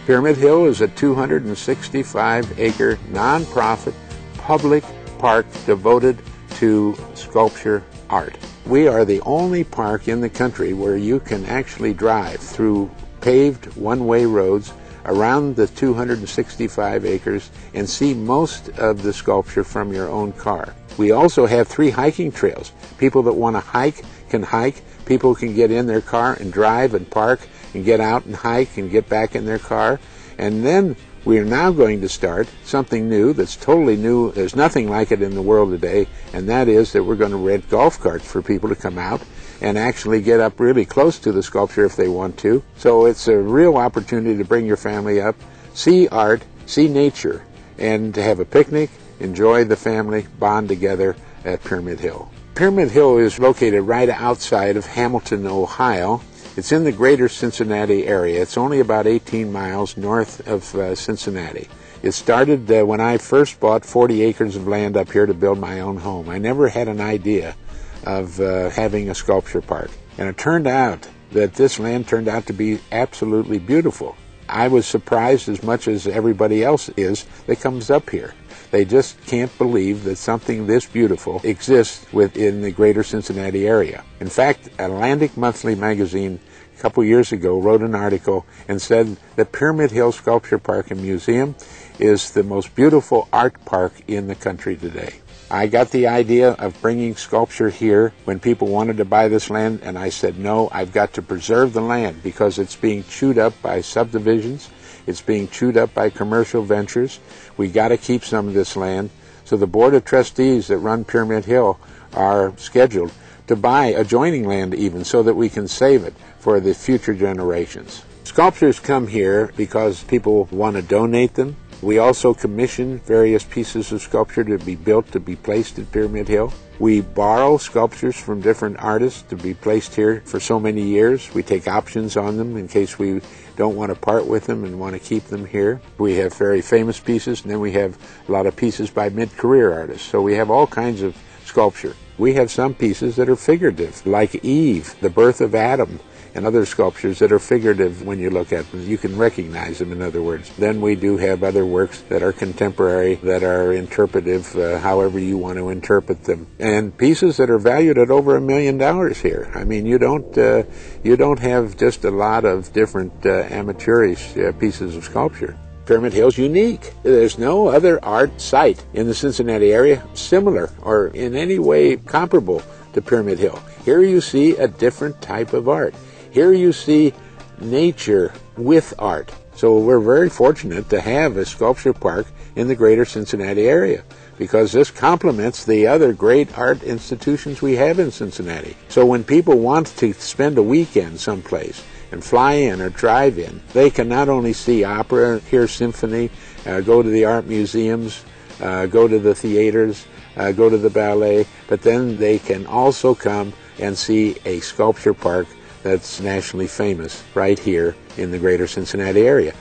Pyramid Hill is a 265-acre nonprofit public park devoted to sculpture art. We are the only park in the country where you can actually drive through paved one-way roads around the 265 acres and see most of the sculpture from your own car. We also have 3 hiking trails. People that want to hike can hike. People can get in their car and drive and park and get out and hike and get back in their car. And then we are now going to start something new that's totally new. There's nothing like it in the world today, and that is that we're going to rent golf carts for people to come out and actually get up really close to the sculpture if they want to. So it's a real opportunity to bring your family up, see art, see nature, and to have a picnic, enjoy the family, bond together at Pyramid Hill. Pyramid Hill is located right outside of Hamilton, Ohio. It's in the greater Cincinnati area. It's only about 18 miles north of Cincinnati. It started when I first bought 40 acres of land up here to build my own home. I never had an idea of having a sculpture park. And it turned out that this land turned out to be absolutely beautiful. I was surprised as much as everybody else is that comes up here. They just can't believe that something this beautiful exists within the greater Cincinnati area. In fact, Atlantic Monthly magazine a couple years ago wrote an article and said that Pyramid Hill Sculpture Park and Museum is the most beautiful art park in the country today. I got the idea of bringing sculpture here when people wanted to buy this land, and I said, no, I've got to preserve the land because it's being chewed up by subdivisions. It's being chewed up by commercial ventures. We got to keep some of this land. So the Board of Trustees that run Pyramid Hill are scheduled to buy adjoining land even so that we can save it for the future generations. Sculptures come here because people want to donate them. We also commission various pieces of sculpture to be built to be placed at Pyramid Hill. We borrow sculptures from different artists to be placed here for so many years. We take options on them in case we don't want to part with them and want to keep them here. We have very famous pieces, and then we have a lot of pieces by mid-career artists. So we have all kinds of sculpture. We have some pieces that are figurative, like Eve, the birth of Adam, and other sculptures that are figurative when you look at them. You can recognize them, in other words. Then we do have other works that are contemporary, that are interpretive, however you want to interpret them. And pieces that are valued at over $1 million here. I mean, you don't have just a lot of different amateurish pieces of sculpture. Pyramid Hill's unique. There's no other art site in the Cincinnati area similar or in any way comparable to Pyramid Hill. Here you see a different type of art. Here you see nature with art. So we're very fortunate to have a sculpture park in the greater Cincinnati area because this complements the other great art institutions we have in Cincinnati. So when people want to spend a weekend someplace and fly in or drive in, they can not only see opera, hear symphony, go to the art museums, go to the theaters, go to the ballet, but then they can also come and see a sculpture park that's nationally famous right here in the greater Cincinnati area.